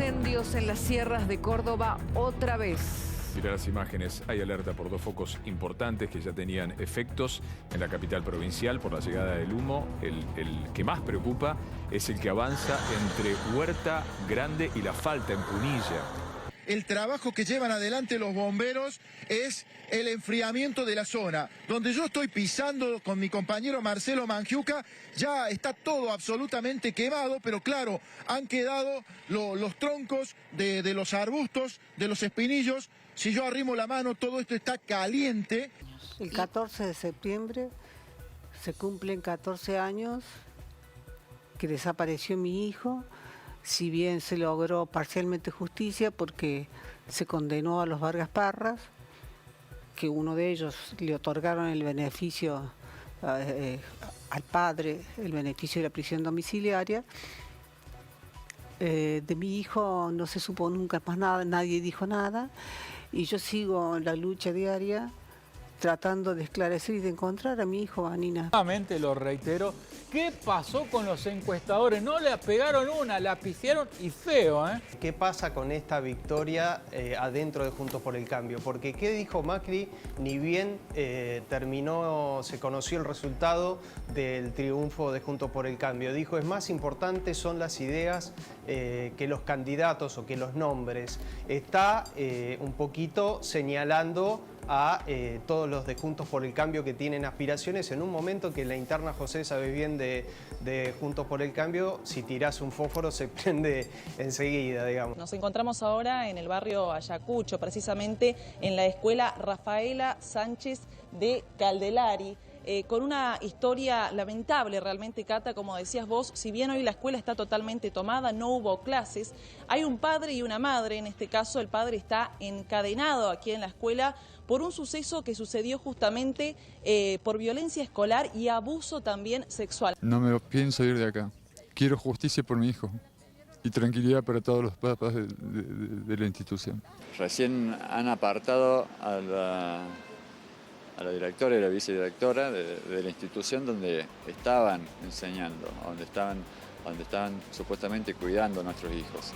Incendios en las sierras de Córdoba otra vez. Mira las imágenes, hay alerta por dos focos importantes que ya tenían efectos en la capital provincial por la llegada del humo. El que más preocupa es el que avanza entre Huerta Grande y La Falta, en Punilla. El trabajo que llevan adelante los bomberos es el enfriamiento de la zona. Donde yo estoy pisando con mi compañero Marcelo Mangiuca, ya está todo absolutamente quemado, pero claro, han quedado los troncos de los arbustos, de los espinillos. Si yo arrimo la mano, todo esto está caliente. El 14 de septiembre se cumplen 14 años que desapareció mi hijo. Si bien se logró parcialmente justicia porque se condenó a los Vargas Parras, que uno de ellos le otorgaron el beneficio al padre, el beneficio de la prisión domiciliaria. De mi hijo no se supo nunca más nada, nadie dijo nada, y yo sigo en la lucha diaria tratando de esclarecer y de encontrar a mi hijo, a Nina. Nuevamente lo reitero, ¿qué pasó con los encuestadores? No le pegaron una, la pifiaron y feo, ¿eh? ¿Qué pasa con esta victoria adentro de Juntos por el Cambio? Porque ¿qué dijo Macri? Ni bien se conoció el resultado del triunfo de Juntos por el Cambio. Dijo, es más importante son las ideas que los candidatos o que los nombres. Está un poquito señalando a todos los de Juntos por el Cambio que tienen aspiraciones en un momento que en la interna, José, sabes bien, de Juntos por el Cambio, si tirás un fósforo se prende enseguida, digamos. Nos encontramos ahora en el barrio Ayacucho, precisamente en la escuela Rafaela Sánchez de Caldelari. Con una historia lamentable realmente, Cata, como decías vos, si bien hoy la escuela está totalmente tomada, no hubo clases, hay un padre y una madre, en este caso el padre está encadenado aquí en la escuela por un suceso que sucedió justamente por violencia escolar y abuso también sexual. No me pienso ir de acá, quiero justicia por mi hijo y tranquilidad para todos los papás de la institución. Recién han apartado a la directora y la vicedirectora de la institución donde estaban enseñando, donde estaban supuestamente cuidando a nuestros hijos.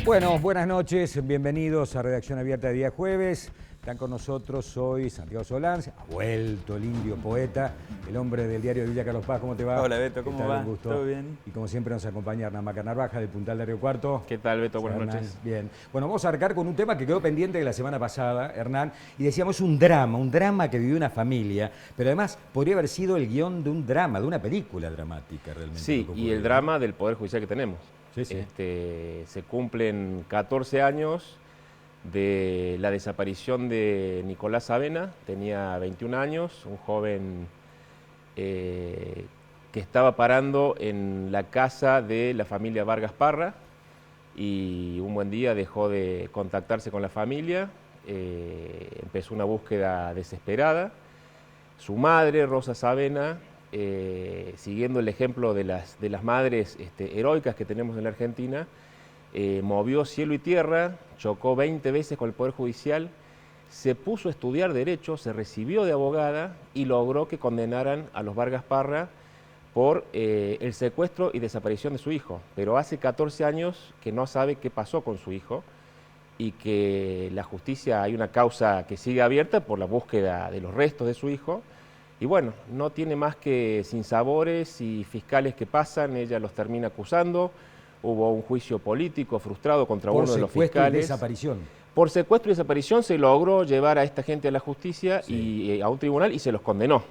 Bueno, buenas noches, bienvenidos a Redacción Abierta de día jueves. Están con nosotros hoy Santiago Solans, ha vuelto el indio poeta, el hombre del diario de Villa Carlos Paz. ¿Cómo te va? Hola Beto, ¿cómo va? Un gusto. ¿Todo bien? Y como siempre nos acompaña Hernán Maca Narvaja del Puntal de Río Cuarto. ¿Qué tal, Beto? Buenas Hernán, noches. Bien. Bueno, vamos a arrancar con un tema que quedó pendiente de la semana pasada, Hernán, y decíamos un drama que vivió una familia, pero además podría haber sido el guión de un drama, de una película dramática realmente. Sí, y el drama del Poder Judicial que tenemos. Sí, sí. Se cumplen 14 años de la desaparición de Nicolás Avena, tenía 21 años, un joven que estaba parando en la casa de la familia Vargas Parra y un buen día dejó de contactarse con la familia, empezó una búsqueda desesperada. Su madre, Rosa Savena, siguiendo el ejemplo de las madres heroicas que tenemos en la Argentina, movió cielo y tierra, chocó 20 veces con el Poder Judicial, se puso a estudiar Derecho, se recibió de abogada y logró que condenaran a los Vargas Parra por el secuestro y desaparición de su hijo. Pero hace 14 años que no sabe qué pasó con su hijo y que la justicia, hay una causa que sigue abierta por la búsqueda de los restos de su hijo. Y bueno, no tiene más que sinsabores y fiscales que pasan, ella los termina acusando. Hubo un juicio político frustrado contra uno de los fiscales. Por secuestro y desaparición. Por secuestro y desaparición se logró llevar a esta gente a la justicia y a un tribunal y se los condenó.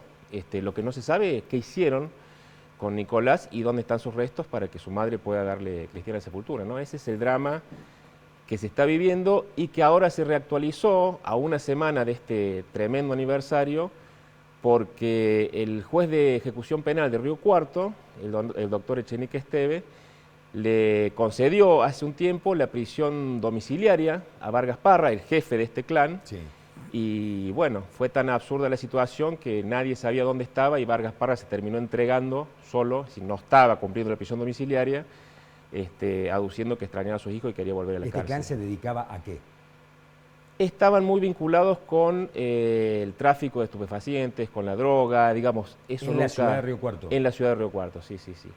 Lo que no se sabe es qué hicieron con Nicolás y dónde están sus restos para que su madre pueda darle cristiana sepultura, ¿no? Ese es el drama que se está viviendo y que ahora se reactualizó a una semana de este tremendo aniversario porque el juez de ejecución penal de Río Cuarto, el doctor Echenique Esteve, le concedió hace un tiempo la prisión domiciliaria a Vargas Parra, el jefe de este clan. Sí. Y bueno, fue tan absurda la situación que nadie sabía dónde estaba y Vargas Parra se terminó entregando solo, si no estaba cumpliendo la prisión domiciliaria, aduciendo que extrañaba a sus hijos y quería volver a la cárcel. ¿Este clan se dedicaba a qué? Estaban muy vinculados con el tráfico de estupefacientes, con la droga, digamos. Eso en la ciudad de Río Cuarto. En la ciudad de Río Cuarto, sí, sí, sí.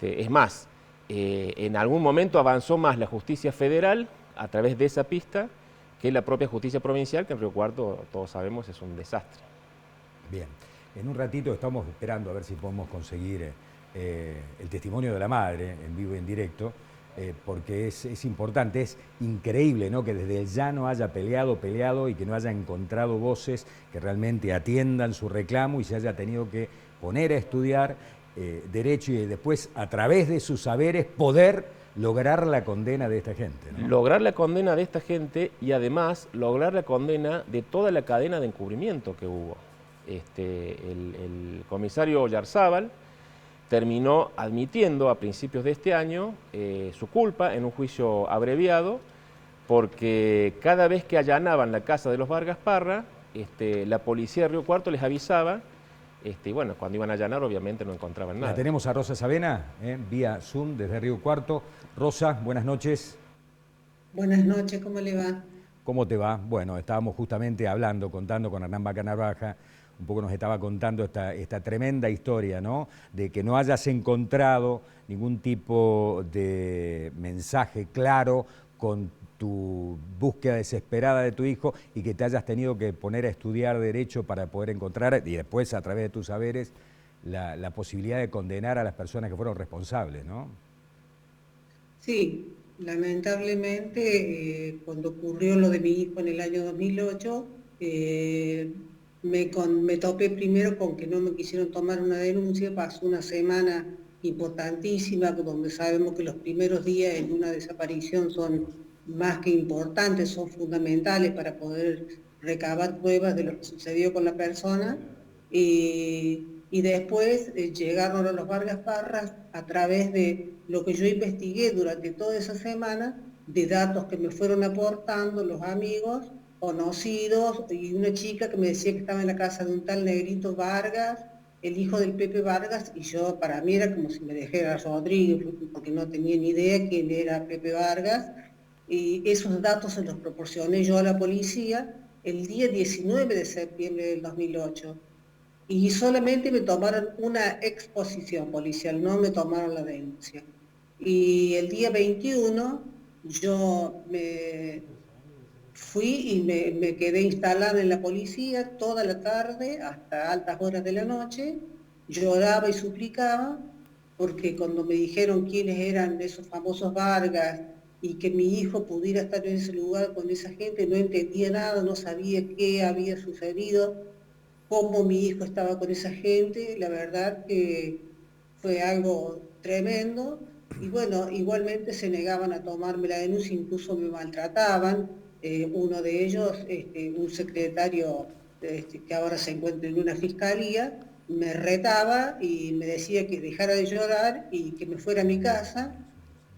Es más, en algún momento avanzó más la justicia federal a través de esa pista que la propia justicia provincial, que en Río Cuarto, todos sabemos, es un desastre. Bien, en un ratito estamos esperando a ver si podemos conseguir el testimonio de la madre en vivo y en directo, porque es importante, es increíble, ¿no?, que desde el llano haya peleado y que no haya encontrado voces que realmente atiendan su reclamo y se haya tenido que poner a estudiar derecho y después, a través de sus saberes, poder lograr la condena de esta gente, ¿no? Lograr la condena de esta gente y además lograr la condena de toda la cadena de encubrimiento que hubo. El comisario Oyarzábal terminó admitiendo a principios de este año su culpa en un juicio abreviado, porque cada vez que allanaban la casa de los Vargas Parra, la policía de Río Cuarto les avisaba, y bueno, cuando iban a allanar obviamente no encontraban nada. La tenemos a Rosa Savena, vía Zoom desde Río Cuarto. Rosa, buenas noches. Buenas noches, ¿cómo le va? ¿Cómo te va? Bueno, estábamos justamente contando con Hernán Vaca Narvaja, un poco nos estaba contando esta tremenda historia, ¿no?, de que no hayas encontrado ningún tipo de mensaje claro con tu búsqueda desesperada de tu hijo y que te hayas tenido que poner a estudiar derecho para poder encontrar, y después a través de tus saberes, la posibilidad de condenar a las personas que fueron responsables, ¿no? Sí, lamentablemente cuando ocurrió lo de mi hijo en el año 2008, me topé primero con que no me quisieron tomar una denuncia. Pasó una semana importantísima, donde sabemos que los primeros días en una desaparición son más que importantes, son fundamentales para poder recabar pruebas de lo que sucedió con la persona. Y después llegaron a los Vargas Parras a través de lo que yo investigué durante toda esa semana, de datos que me fueron aportando los amigos, conocidos, y una chica que me decía que estaba en la casa de un tal Negrito Vargas, el hijo del Pepe Vargas, y yo, para mí era como si me dijera Rodríguez, porque no tenía ni idea quién era Pepe Vargas, y esos datos se los proporcioné yo a la policía el día 19 de septiembre del 2008. Y solamente me tomaron una exposición policial, no me tomaron la denuncia. Y el día 21 yo me fui y me quedé instalada en la policía toda la tarde hasta altas horas de la noche. Lloraba y suplicaba, porque cuando me dijeron quiénes eran esos famosos Vargas y que mi hijo pudiera estar en ese lugar con esa gente, no entendía nada, no sabía qué había sucedido, cómo mi hijo estaba con esa gente. La verdad que fue algo tremendo. Y bueno, igualmente se negaban a tomarme la denuncia, incluso me maltrataban. Uno de ellos, un secretario que ahora se encuentra en una fiscalía, me retaba y me decía que dejara de llorar y que me fuera a mi casa,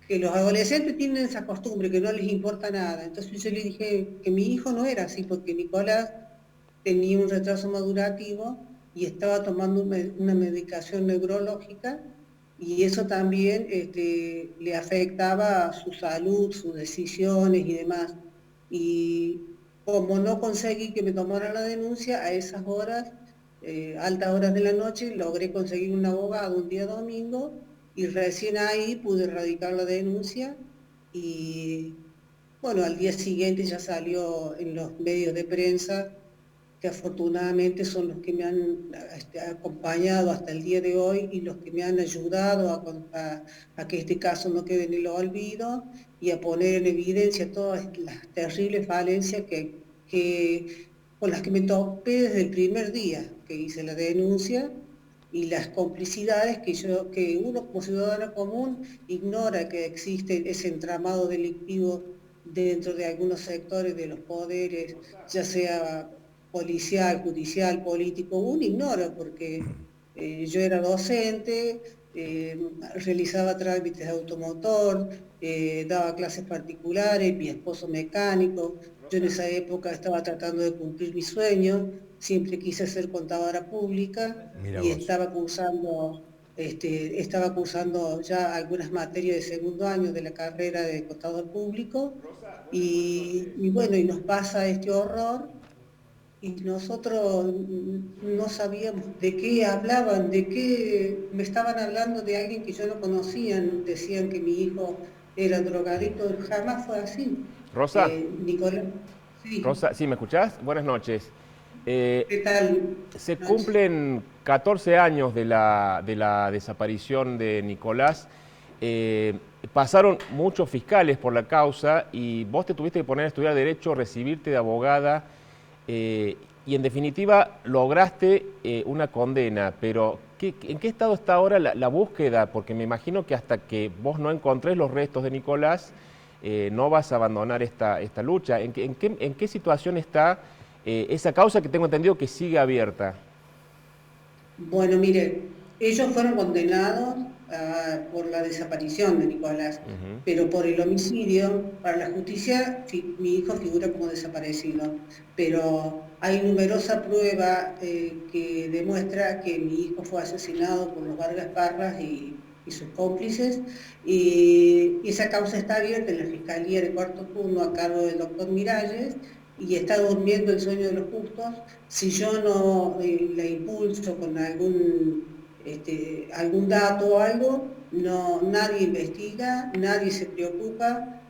que los adolescentes tienen esa costumbre, que no les importa nada. Entonces yo le dije que mi hijo no era así, porque Nicolás tenía un retraso madurativo y estaba tomando una medicación neurológica, y eso también le afectaba a su salud, sus decisiones y demás. Y como no conseguí que me tomaran la denuncia, a esas horas, altas horas de la noche, logré conseguir un abogado un día domingo, y recién ahí pude radicar la denuncia. Y bueno, al día siguiente ya salió en los medios de prensa, que afortunadamente son los que me han acompañado hasta el día de hoy y los que me han ayudado a que este caso no quede en el olvido y a poner en evidencia todas las terribles falencias con las que me topé desde el primer día que hice la denuncia, y las complicidades que uno como ciudadano común ignora que existe ese entramado delictivo dentro de algunos sectores de los poderes, ya sea policial, judicial, político. Uno ignora, porque yo era docente, realizaba trámites de automotor, daba clases particulares, mi esposo mecánico. Yo en esa época estaba tratando de cumplir mi sueño, siempre quise ser contadora pública. Mira, y estaba cursando ya algunas materias de segundo año de la carrera de contador público, y bueno, y nos pasa este horror. y nosotros no sabíamos de qué hablaban, de qué me estaban hablando de alguien que yo no conocía, decían que mi hijo era drogadicto, jamás fue así. Rosa, Nicolás, sí. Rosa, ¿sí me escuchás? Buenas noches. ¿Qué tal? Se cumplen 14 años de la desaparición de Nicolás. Pasaron muchos fiscales por la causa y vos te tuviste que poner a estudiar Derecho, recibirte de abogada y en definitiva lograste una condena. Pero ¿en qué estado está ahora la búsqueda? Porque me imagino que hasta que vos no encontrés los restos de Nicolás no vas a abandonar esta lucha. ¿En qué situación está esa causa que tengo entendido que sigue abierta? Bueno, mire, ellos fueron condenados por la desaparición de Nicolás, pero por el homicidio, para la justicia, mi hijo figura como desaparecido, pero hay numerosa prueba que demuestra que mi hijo fue asesinado por los Vargas Parras y sus cómplices, y esa causa está abierta en la Fiscalía de Cuarto Turno a cargo del doctor Miralles, y está durmiendo el sueño de los justos. Si yo no la impulso con algún dato o algo, nadie investiga, nadie se preocupa,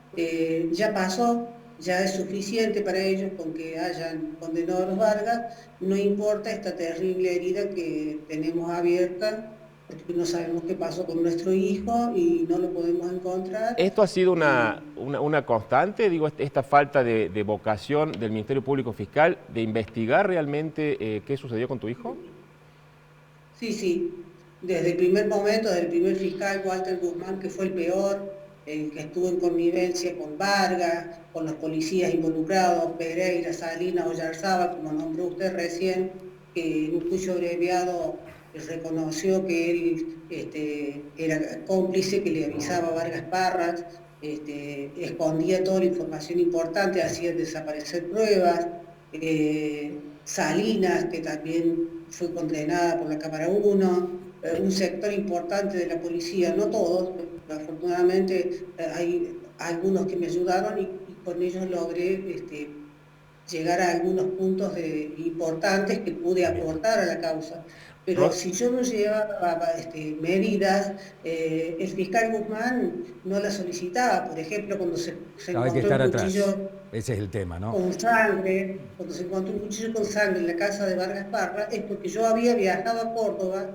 ya pasó, ya es suficiente para ellos con que hayan condenado a los Vargas, no importa esta terrible herida que tenemos abierta, porque no sabemos qué pasó con nuestro hijo y no lo podemos encontrar. ¿Esto ha sido una constante, digo, esta falta de vocación del Ministerio Público Fiscal de investigar realmente qué sucedió con tu hijo? Sí. Desde el primer momento, desde el primer fiscal, Walter Guzmán, que fue el peor, el que estuvo en connivencia con Vargas, con los policías involucrados, Pereira, Salinas, Oyarzábal, como nombró usted recién, que en un juicio abreviado reconoció que él era cómplice, que le avisaba a Vargas Parras, escondía toda la información importante, hacía desaparecer pruebas. Salinas, que también fue condenada por la Cámara 1, un sector importante de la policía, no todos, pero afortunadamente hay algunos que me ayudaron y con ellos logré llegar a algunos puntos importantes que pude aportar a la causa. Pero si yo no llevaba medidas, el fiscal Guzmán no las solicitaba. Por ejemplo, cuando se encontró un cuchillo, ese es el tema, ¿no? Con sangre, cuando se encontró un cuchillo con sangre en la casa de Vargas Parra, es porque yo había viajado a Córdoba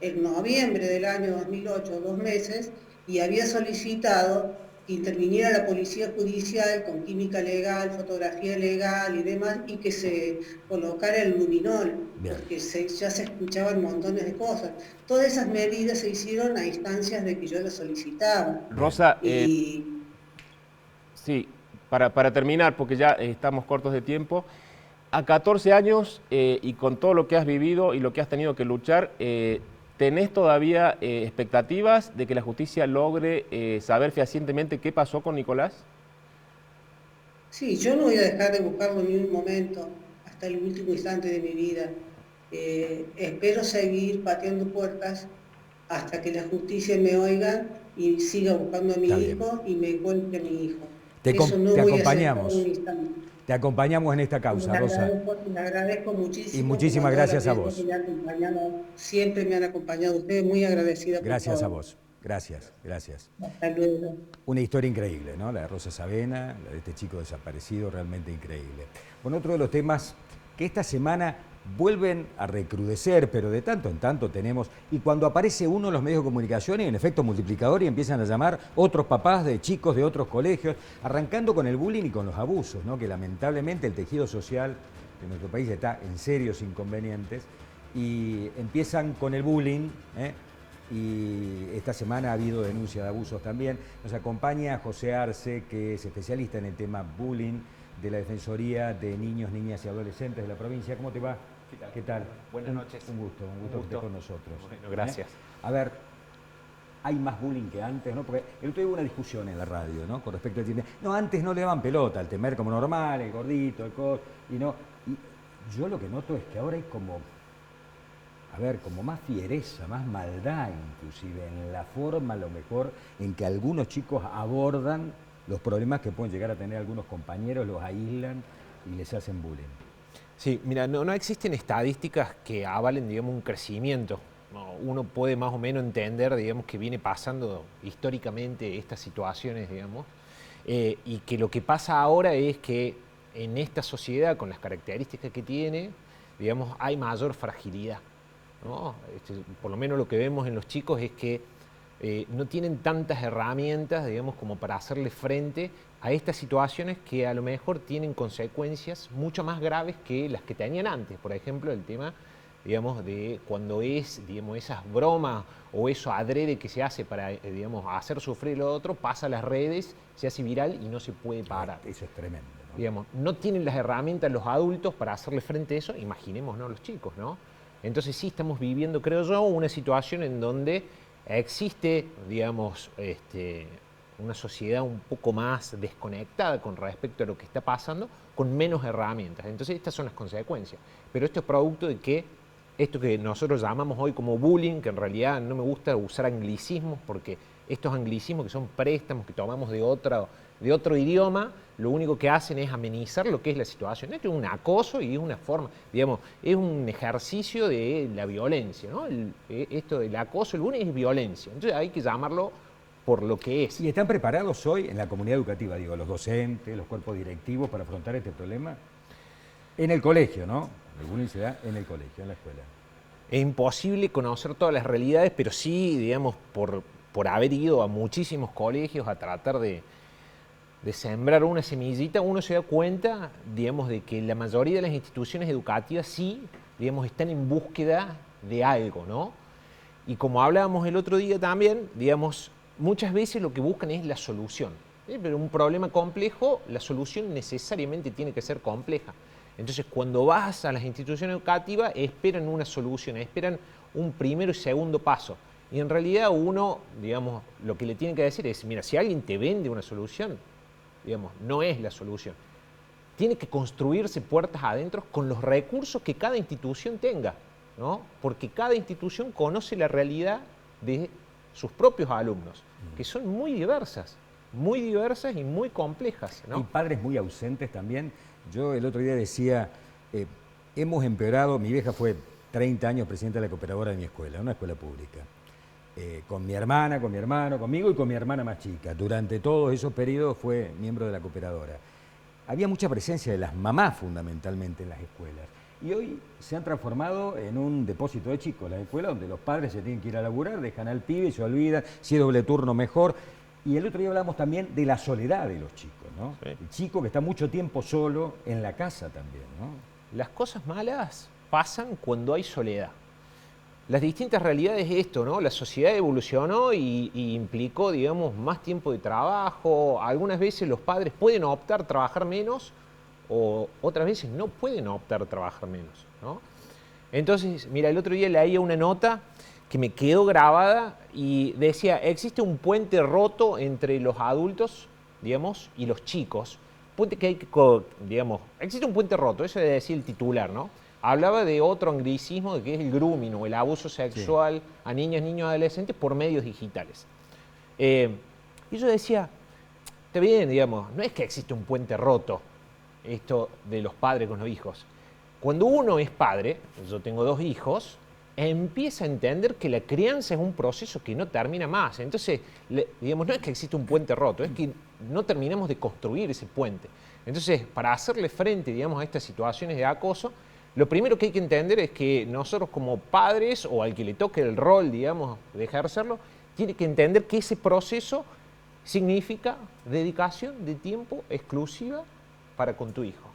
en noviembre del año 2008, 2 meses, y había solicitado que interviniera la policía judicial con química legal, fotografía legal y demás, y que se colocara el luminol, porque ya se escuchaban montones de cosas. Todas esas medidas se hicieron a instancias de que yo las solicitaba. Rosa, sí, para terminar, porque ya estamos cortos de tiempo, a 14 años y con todo lo que has vivido y lo que has tenido que luchar, ¿tenés todavía expectativas de que la justicia logre saber fehacientemente qué pasó con Nicolás? Sí, yo no voy a dejar de buscarlo ni un momento, hasta el último instante de mi vida. Espero seguir pateando puertas hasta que la justicia me oiga y siga buscando a mi hijo y me encuentre a mi hijo. Te acompañamos. Te acompañamos en esta causa, Rosa. Le agradezco muchísimo. Y muchísimas gracias a vos. Siempre me han acompañado ustedes, muy agradecida. Gracias a vos. Gracias. Hasta luego. Una historia increíble, ¿no? La de Rosa Savena, la de este chico desaparecido, realmente increíble. Bueno, otro de los temas que esta semana vuelven a recrudecer, pero de tanto en tanto tenemos, y cuando aparece uno en los medios de comunicación hay un efecto multiplicador y empiezan a llamar otros papás de chicos de otros colegios, arrancando con el bullying y con los abusos, ¿no? Que lamentablemente el tejido social de nuestro país está en serios inconvenientes y empiezan con el bullying, y esta semana ha habido denuncia de abusos también. Nos acompaña José Arce, que es especialista en el tema bullying de la Defensoría de Niños, Niñas y Adolescentes de la provincia. ¿Cómo te va? ¿Qué tal? Buenas noches. Un gusto que estés con nosotros. Bueno, gracias. A ver, ¿hay más bullying que antes? ¿No? Porque el otro día hubo una discusión en la radio, ¿no? Con respecto al tema. No, antes no le daban pelota, al temer como normal, el gordito, el cos, y no. Y yo lo que noto es que ahora hay como más fiereza, más maldad inclusive, en la forma a lo mejor en que algunos chicos abordan los problemas que pueden llegar a tener algunos compañeros, los aíslan y les hacen bullying. Sí, mira, no existen estadísticas que avalen, digamos, un crecimiento. No, uno puede más o menos entender, digamos, que viene pasando históricamente estas situaciones, digamos, y que lo que pasa ahora es que en esta sociedad, con las características que tiene, digamos, hay mayor fragilidad, ¿no? Por lo menos lo que vemos en los chicos es que no tienen tantas herramientas, digamos, como para hacerle frente a estas situaciones que a lo mejor tienen consecuencias mucho más graves que las que tenían antes. Por ejemplo, el tema, digamos, de cuando digamos, esas bromas o eso adrede que se hace para, digamos, hacer sufrir lo otro, pasa a las redes, se hace viral y no se puede parar. Eso es tremendo, ¿no? Digamos, no tienen las herramientas los adultos para hacerle frente a eso, imaginemos, ¿no?, los chicos, ¿no? Entonces sí estamos viviendo, creo yo, una situación en donde existe, digamos, una sociedad un poco más desconectada con respecto a lo que está pasando, con menos herramientas. Entonces estas son las consecuencias. Pero esto es producto de que esto que nosotros llamamos hoy como bullying, que en realidad no me gusta usar anglicismos, porque estos anglicismos que son préstamos que tomamos de otro idioma, lo único que hacen es amenizar lo que es la situación. Esto es un acoso y es una forma, digamos, es un ejercicio de la violencia, ¿no? Esto del acoso, el bullying es violencia. Entonces hay que llamarlo por lo que es. ¿Y están preparados hoy en la comunidad educativa, digo, los docentes, los cuerpos directivos para afrontar este problema? En el colegio, ¿no? El bullying se da en el colegio, en la escuela. Es imposible conocer todas las realidades, pero sí, digamos, por haber ido a muchísimos colegios a tratar de sembrar una semillita, uno se da cuenta, digamos, de que la mayoría de las instituciones educativas sí, digamos, están en búsqueda de algo, ¿no? Y como hablábamos el otro día también, digamos, muchas veces lo que buscan es la solución. Pero un problema complejo, la solución necesariamente tiene que ser compleja. Entonces, cuando vas a las instituciones educativas, esperan una solución, esperan un primero y segundo paso. Y en realidad uno, digamos, lo que le tiene que decir es, mira, si alguien te vende una solución, digamos, no es la solución. Tiene que construirse puertas adentro con los recursos que cada institución tenga, ¿no? Porque cada institución conoce la realidad de sus propios alumnos, que son muy diversas y muy complejas, ¿no? Y padres muy ausentes también. Yo el otro día decía, hemos empeorado, mi vieja fue 30 años presidenta de la cooperadora de mi escuela, una escuela pública. Con mi hermana, con mi hermano, conmigo y con mi hermana más chica. Durante todos esos periodos fue miembro de la cooperadora. Había mucha presencia de las mamás fundamentalmente en las escuelas. Y hoy se han transformado en un depósito de chicos, las escuelas donde los padres se tienen que ir a laburar, dejan al pibe, se olvidan, si es doble turno mejor. Y el otro día hablamos también de la soledad de los chicos, ¿no? Sí. El chico que está mucho tiempo solo en la casa también, ¿no? Las cosas malas pasan cuando hay soledad. Las distintas realidades es esto, ¿no? La sociedad evolucionó y implicó, digamos, más tiempo de trabajo. Algunas veces los padres pueden optar a trabajar menos o otras veces no pueden optar a trabajar menos, ¿no? Entonces, mira, el otro día leía una nota que me quedó grabada y decía, existe un puente roto entre los adultos, digamos, y los chicos. Puente que hay que, digamos, existe un puente roto, eso decía el titular, ¿no? Hablaba de otro anglicismo, que es el grooming o el abuso sexual a niñas, niños, adolescentes por medios digitales. Y yo decía, está bien, digamos, no es que existe un puente roto, esto de los padres con los hijos. Cuando uno es padre, yo tengo 2 hijos, empieza a entender que la crianza es un proceso que no termina más. Entonces, digamos, no es que existe un puente roto, es que no terminamos de construir ese puente. Entonces, para hacerle frente, digamos, a estas situaciones de acoso, lo primero que hay que entender es que nosotros como padres, o al que le toque el rol, digamos, de ejercerlo, tiene que entender que ese proceso significa dedicación de tiempo exclusiva para con tu hijo.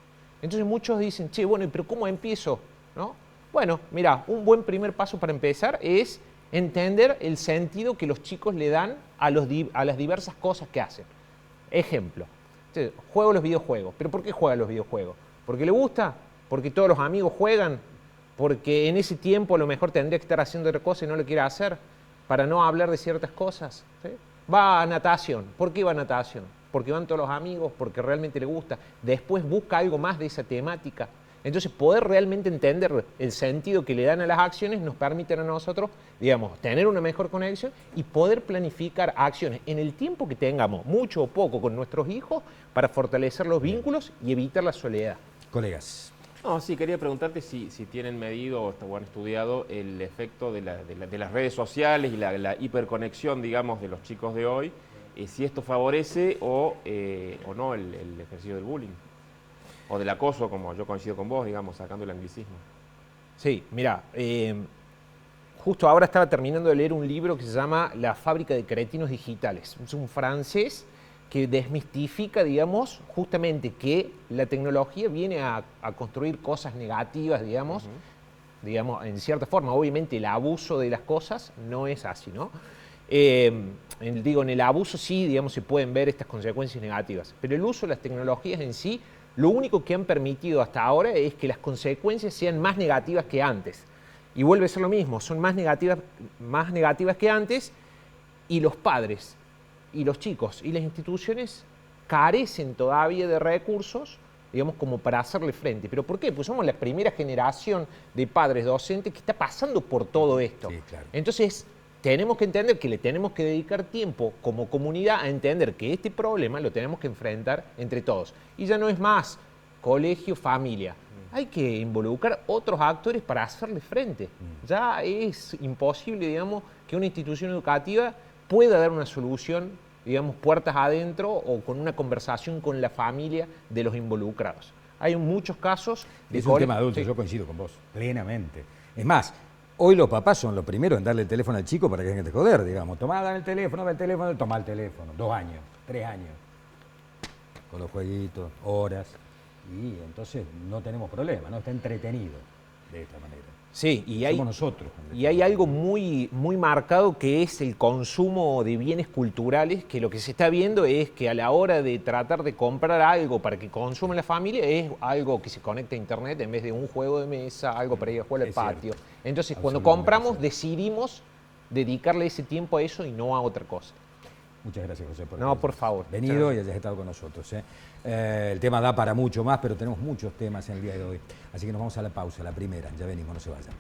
Entonces muchos dicen, che, bueno, pero ¿cómo empiezo? ¿No? Bueno, mira, un buen primer paso para empezar es entender el sentido que los chicos le dan a las diversas cosas que hacen. Ejemplo, juego los videojuegos. ¿Pero por qué juega los videojuegos? ¿Porque le gusta? ¿Porque todos los amigos juegan? ¿Porque en ese tiempo a lo mejor tendría que estar haciendo otra cosa y no lo quiere hacer? Para no hablar de ciertas cosas. ¿Sí? Va a natación. ¿Por qué va a natación? Porque van todos los amigos, porque realmente le gusta. Después busca algo más de esa temática. Entonces, poder realmente entender el sentido que le dan a las acciones nos permite a nosotros, digamos, tener una mejor conexión y poder planificar acciones en el tiempo que tengamos, mucho o poco, con nuestros hijos, para fortalecer los vínculos y evitar la soledad. Colegas. No, sí, quería preguntarte si tienen medido o han estudiado el efecto de las redes sociales y la hiperconexión, digamos, de los chicos de hoy, si esto favorece o no el ejercicio del bullying, o del acoso, como yo coincido con vos, digamos, sacando el anglicismo. Sí, mira, justo ahora estaba terminando de leer un libro que se llama La fábrica de cretinos digitales. Es un francés que desmistifica, digamos, justamente que la tecnología viene a construir cosas negativas, digamos, en cierta forma. Obviamente el abuso de las cosas no es así, ¿no? En el abuso sí, digamos, se pueden ver estas consecuencias negativas, pero el uso de las tecnologías en sí, lo único que han permitido hasta ahora es que las consecuencias sean más negativas que antes. Y vuelve a ser lo mismo, son más negativas que antes, y los padres y los chicos y las instituciones carecen todavía de recursos, digamos, como para hacerle frente. ¿Pero por qué? Pues somos la primera generación de padres docentes que está pasando por todo esto. Sí, claro. Entonces, tenemos que entender que le tenemos que dedicar tiempo como comunidad a entender que este problema lo tenemos que enfrentar entre todos. Y ya no es más colegio, familia. Hay que involucrar otros actores para hacerle frente. Ya es imposible, digamos, que una institución educativa pueda dar una solución, digamos, puertas adentro o con una conversación con la familia de los involucrados. Hay muchos casos de... Es un tema adulto, sí. Yo coincido con vos, plenamente. Es más, hoy los papás son los primeros en darle el teléfono al chico para que dejen de joder, digamos. Tomá, dame el teléfono, toma el teléfono. 2 años, 3 años. Con los jueguitos, horas. Y entonces no tenemos problema, ¿no? Está entretenido de esta manera. Sí, y somos nosotros. Y hay algo muy marcado que es el consumo de bienes culturales, que lo que se está viendo es que a la hora de tratar de comprar algo para que consuma la familia es algo que se conecta a internet en vez de un juego de mesa, algo para ir a jugar al patio. Entonces cuando compramos decidimos dedicarle ese tiempo a eso y no a otra cosa. Muchas gracias, José, por favor. Venido y hayas estado con nosotros. El tema da para mucho más, pero tenemos muchos temas en el día de hoy. Así que nos vamos a la pausa, la primera. Ya venimos, no se vayan.